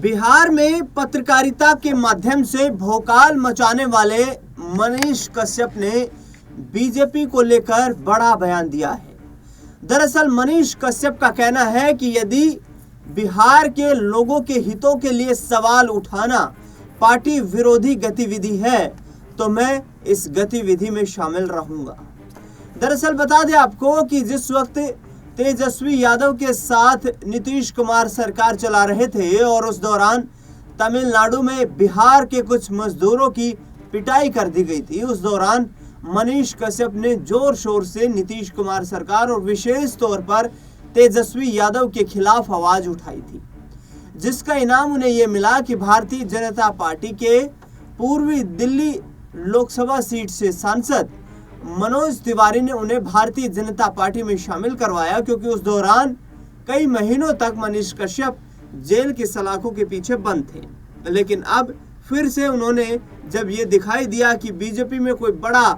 बिहार में पत्रकारिता के माध्यम से भौकाल मचाने वाले मनीष कश्यप ने बीजेपी को लेकर बड़ा बयान दिया है। दरअसल मनीष कश्यप का कहना है कि यदि बिहार के लोगों के हितों के लिए सवाल उठाना पार्टी विरोधी गतिविधि है तो मैं इस गतिविधि में शामिल रहूंगा। दरअसल बता दें आपको कि जिस वक्त तेजस्वी यादव के साथ नीतीश कुमार सरकार चला रहे थे और उस दौरान तमिलनाडु में बिहार के कुछ मजदूरों की पिटाई कर दी गई थी, उस दौरान मनीष कश्यप ने जोर शोर से नीतीश कुमार सरकार और विशेष तौर पर तेजस्वी यादव के खिलाफ आवाज उठाई थी, जिसका इनाम उन्हें यह मिला कि भारतीय जनता पार्टी के पूर्वी दिल्ली लोकसभा सीट से सांसद मनोज तिवारी ने उन्हें भारतीय जनता पार्टी में शामिल करवाया, क्योंकि उस दौरान कई महीनों तक मनीष कश्यप जेल की सलाखों के पीछे बंद थे। लेकिन अब फिर से उन्होंने जब ये दिखाई दिया कि बीजेपी में कोई बड़ा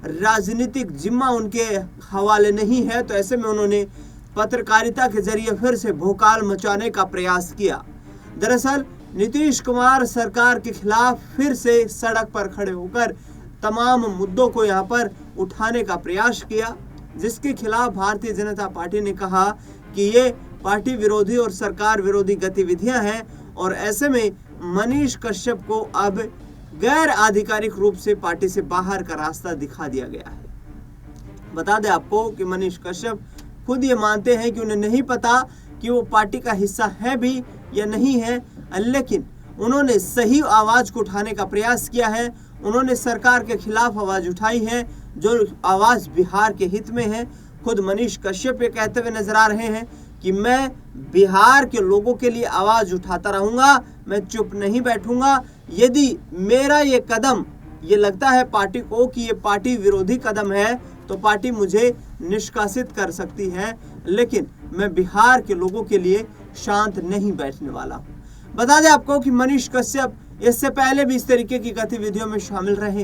राजनीतिक जिम्मा उनके हवाले नहीं है, तो ऐसे में उन्होंने पत्रकारिता के जरिए फिर से भौकाल मचाने का प्रयास किया। दरअसल नीतीश कुमार सरकार के खिलाफ फिर से सड़क पर खड़े होकर तमाम मुद्दों को यहां पर उठाने का प्रयास किया, जिसके खिलाफ भारतीय जनता पार्टी ने कहा कि ये पार्टी विरोधी और सरकार विरोधी गतिविधियां हैं और ऐसे में मनीष कश्यप को अब गैर आधिकारिक रूप से पार्टी से बाहर का रास्ता दिखा दिया गया है। बता दें आपको कि मनीष कश्यप खुद ये मानते हैं कि उन्हें नहीं पता कि वो पार्टी का हिस्सा है भी या नहीं है, लेकिन उन्होंने सही आवाज को उठाने का प्रयास किया है। उन्होंने सरकार के खिलाफ आवाज उठाई है, जो आवाज बिहार के हित में है। खुद मनीष कश्यप ये कहते हुए नजर आ रहे हैं कि मैं बिहार के लोगों के लिए आवाज उठाता रहूंगा, मैं चुप नहीं बैठूंगा। यदि मेरा ये कदम ये लगता है पार्टी को कि ये पार्टी विरोधी कदम है तो पार्टी मुझे निष्कासित कर सकती है, लेकिन मैं बिहार के लोगों के लिए शांत नहीं बैठने वाला हूँ। बता दें आपको कि मनीष कश्यप इससे पहले भी इस तरीके की गतिविधियों में शामिल रहे।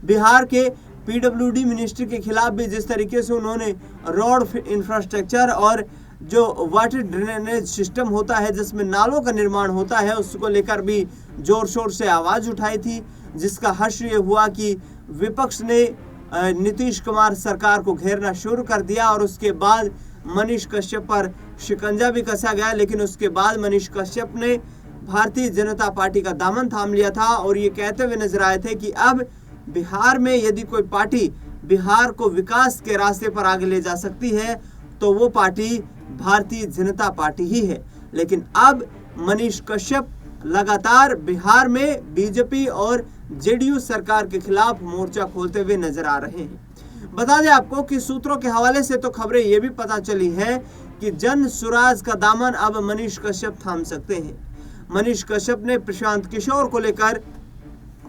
बिहार के पीडब्ल्यूडी मिनिस्ट्री के खिलाफ भी जिस तरीके से उन्होंने रोड इंफ्रास्ट्रक्चर और जो वाटर ड्रेनेज सिस्टम होता है जिसमें नालों का निर्माण होता है उसको लेकर भी जोर शोर से आवाज उठाई थी, जिसका हश्र ये हुआ कि विपक्ष ने नीतीश कुमार सरकार को घेरना शुरू कर दिया और उसके बाद मनीष कश्यप पर शिकंजा भी कसा गया। लेकिन उसके बाद मनीष कश्यप ने भारतीय जनता पार्टी का दामन थाम लिया था और ये कहते हुए नजर आए थे कि अब बिहार में यदि कोई पार्टी बिहार को विकास के रास्ते पर आगे ले जा सकती है तो वो पार्टी भारतीय जनता पार्टी ही है। लेकिन अब मनीष कश्यप लगातार बिहार में बीजेपी और जेडीयू सरकार के खिलाफ मोर्चा खोलते हुए नजर आ रहे हैं। बता दें आपको कि सूत्रों के हवाले से तो खबरें ये भी पता चली हैं कि जन सुराज का दामन अब मनीष कश्यप थाम सकते हैं। मनीष कश्यप ने प्रशांत किशोर को लेकर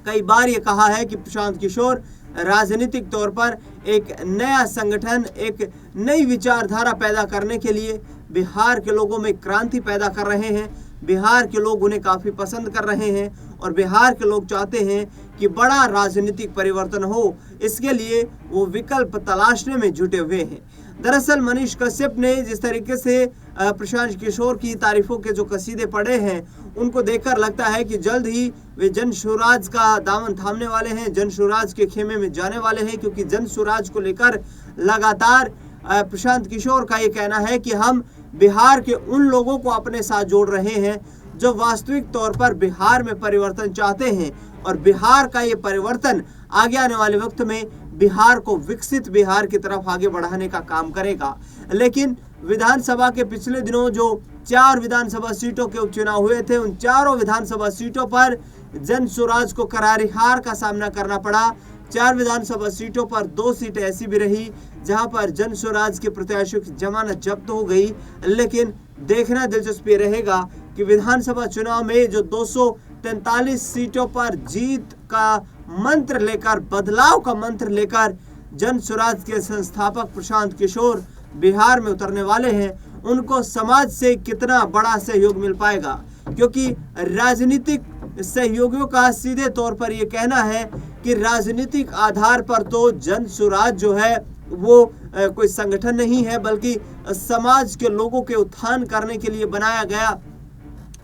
कई बार ये कहा है कि प्रशांत किशोर राजनीतिक तौर पर एक नया संगठन, एक नई विचारधारा पैदा करने के लिए बिहार के लोगों में क्रांति पैदा कर रहे हैं। बिहार के लोग उन्हें काफ़ी पसंद कर रहे हैं और बिहार के लोग चाहते हैं कि बड़ा राजनीतिक परिवर्तन हो, इसके लिए वो विकल्प तलाशने में जुटे हुए हैं। दरअसल मनीष कश्यप ने जिस तरीके से प्रशांत किशोर की तारीफों के जो कसीदे पढ़े हैं उनको देखकर लगता है कि जल्द ही वे जन सुराज का दामन थामने वाले हैं, जन सुराज के खेमे में जाने वाले हैं, क्योंकि जन सुराज को लेकर लगातार प्रशांत किशोर का ये कहना है कि हम बिहार के उन लोगों को अपने साथ जोड़ रहे हैं जो वास्तविक तौर पर बिहार में परिवर्तन चाहते हैं और बिहार का ये परिवर्तन आगे आने वाले वक्त में बिहार को विकसित बिहार की तरफ आगे बढ़ाने का काम करेगा। लेकिन विधानसभा के पिछले दिनों जो 4 विधानसभा सीटों के उपचुनाव हुए थे, उन चारों विधानसभा सीटों पर जन सुराज को करारी हार का सामना करना पड़ा। 4 विधानसभा सीटों पर 2 सीटें ऐसी भी रही जहां पर जन सुराज के प्रत्याशियों की जमानत जब्त हो गई। लेकिन देखना दिलचस्प रहेगा कि विधानसभा चुनाव में जो 243 सीटों पर जीत का मंत्र लेकर, बदलाव का मंत्र लेकर जन सुराज के संस्थापक प्रशांत किशोर बिहार में उतरने वाले हैं, उनको समाज से कितना बड़ा सहयोग मिल पाएगा। क्योंकि राजनीतिक सहयोगियों का सीधे तौर पर यह कहना है कि राजनीतिक आधार पर तो जन सुराज जो है वो कोई संगठन नहीं है, बल्कि समाज के लोगों के उत्थान करने के लिए बनाया गया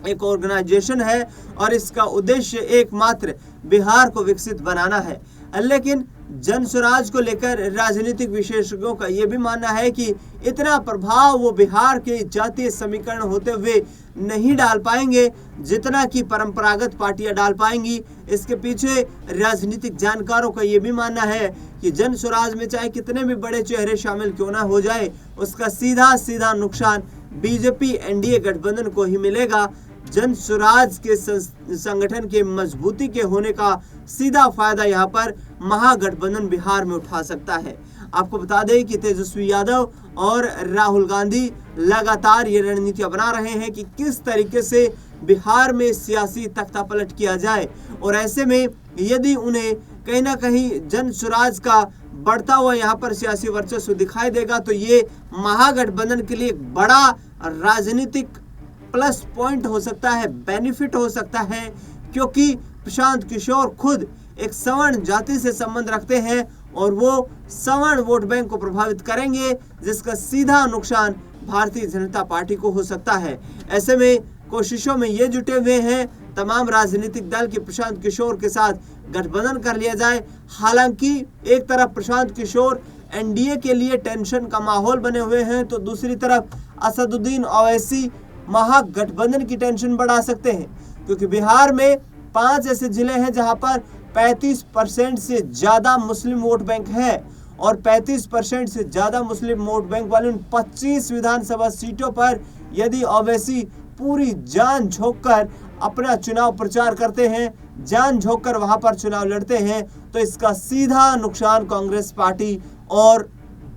एक ऑर्गेनाइजेशन है और इसका उद्देश्य एकमात्र बिहार को विकसित बनाना है। लेकिन जन स्वराज को लेकर राजनीतिक विशेषज्ञों का यह भी मानना है कि इतना प्रभाव वो बिहार के जातीय समीकरण होते हुए नहीं डाल पाएंगे जितना कि परंपरागत पार्टियां डाल पाएंगी। इसके पीछे राजनीतिक जानकारों का यह भी मानना है कि जन स्वराज में चाहे कितने भी बड़े चेहरे शामिल क्यों ना हो जाए, उसका सीधा सीधा नुकसान बीजेपी एनडीए गठबंधन को ही मिलेगा। जन स्वराज के संगठन के मजबूती के होने का सीधा फायदा यहाँ पर महागठबंधन बिहार में उठा सकता है। आपको बता दें कि तेजस्वी यादव और राहुल गांधी लगातार ये रणनीतियां बना रहे हैं कि किस तरीके से बिहार में सियासी तख्तापलट किया जाए, और ऐसे में यदि उन्हें कहीं ना कहीं जन स्वराज का बढ़ता हुआ यहाँ पर सियासी वर्चस्व दिखाई देगा तो ये महागठबंधन के लिए एक बड़ा राजनीतिक प्लस पॉइंट हो सकता है, बेनिफिट हो सकता है, क्योंकि प्रशांत किशोर खुद एक सवर्ण जाति से संबंध रखते हैं और वो सवर्ण वोट बैंक को प्रभावित करेंगे, जिसका सीधा नुकसान भारतीय जनता पार्टी को हो सकता है। ऐसे में कोशिशों में ये जुटे हुए हैं तमाम राजनीतिक दल कि प्रशांत किशोर के साथ गठबंधन कर लिया जाए। हालांकि एक तरफ प्रशांत किशोर एनडीए के लिए टेंशन का माहौल बने हुए हैं, तो दूसरी तरफ असदुद्दीन ओवैसी महागठबंधन की टेंशन बढ़ा सकते हैं, क्योंकि बिहार में 5 ऐसे जिले हैं जहां पर 35% से ज्यादा मुस्लिम वोट बैंक है, और 35% से ज्यादा मुस्लिम वोट बैंक वाले उन 25 विधानसभा सीटों पर यदि ओवैसी पूरी जान झोंक कर अपना चुनाव प्रचार करते हैं, जान झोंक कर वहां पर चुनाव लड़ते हैं, तो इसका सीधा नुकसान कांग्रेस पार्टी और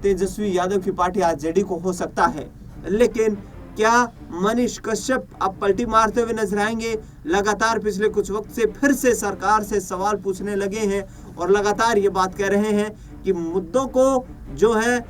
तेजस्वी यादव की पार्टी आरजेडी को हो सकता है। लेकिन क्या मनीष कश्यप अब पलटी मारते हुए नजर आएंगे? लगातार पिछले कुछ वक्त से फिर से सरकार से सवाल पूछने लगे हैं और लगातार ये बात कह रहे हैं कि मुद्दों को जो है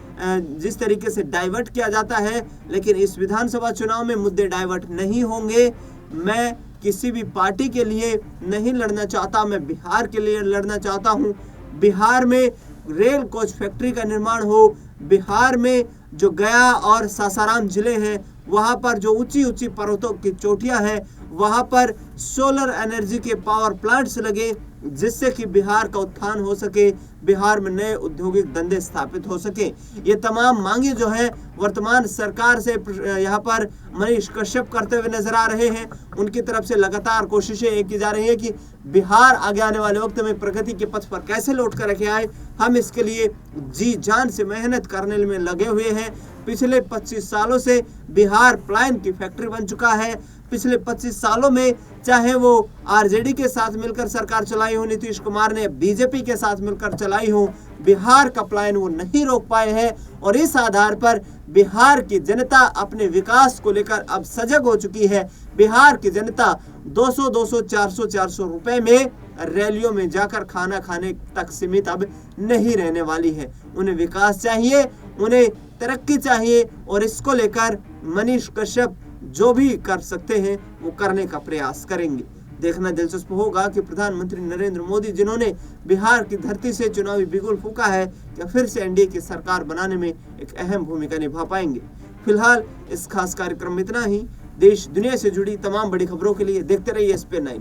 जिस तरीके से डाइवर्ट किया जाता है, लेकिन इस विधानसभा चुनाव में मुद्दे डाइवर्ट नहीं होंगे। मैं किसी भी पार्टी के लिए नहीं लड़ना चाहता, मैं बिहार के लिए लड़ना चाहता हूँ। बिहार में रेल कोच फैक्ट्री का निर्माण हो, बिहार में जो गया और सासाराम जिले हैं वहां पर जो ऊंची ऊंची पर्वतों की चोटियां हैं वहां पर सोलर एनर्जी के पावर प्लांट्स लगे, जिससे कि बिहार का उत्थान हो सके, बिहार में नए औद्योगिक धंधे स्थापित हो सके। ये तमाम मांगे जो है वर्तमान सरकार से यहाँ पर मनीष कश्यप करते हुए नजर आ रहे हैं। उनकी तरफ से लगातार कोशिशें ये की जा रही है कि बिहार आगे आने वाले वक्त में प्रगति के पथ पर कैसे लौट कर रखे आए। हम इसके लिए जी जान से मेहनत करने में लगे हुए हैं। पिछले 25 सालों से बिहार प्लाइन की फैक्ट्री बन चुका है। पिछले 25 सालों में चाहे वो आरजेडी के साथ मिलकर सरकार चलाई हो, नीतीश कुमार ने बीजेपी के साथ मिलकर चलाई हो, बिहार का प्लान वो नहीं रोक पाए हैं। और इस आधार पर बिहार की जनता अपने विकास को लेकर अब सजग हो चुकी है। बिहार की जनता 200, 400 रुपए में रैलियों में जाकर खाना खाने तक सीमित अब नहीं रहने वाली है। उन्हें विकास चाहिए, उन्हें तरक्की चाहिए, और इसको लेकर मनीष कश्यप जो भी कर सकते हैं वो करने का प्रयास करेंगे। देखना दिलचस्प होगा कि प्रधानमंत्री नरेंद्र मोदी, जिन्होंने बिहार की धरती से चुनावी बिगुल फूंका है, क्या फिर से एनडीए की सरकार बनाने में एक अहम भूमिका निभा पाएंगे। फिलहाल इस खास कार्यक्रम में इतना ही। देश दुनिया से जुड़ी तमाम बड़ी खबरों के लिए देखते रहिए SPN9।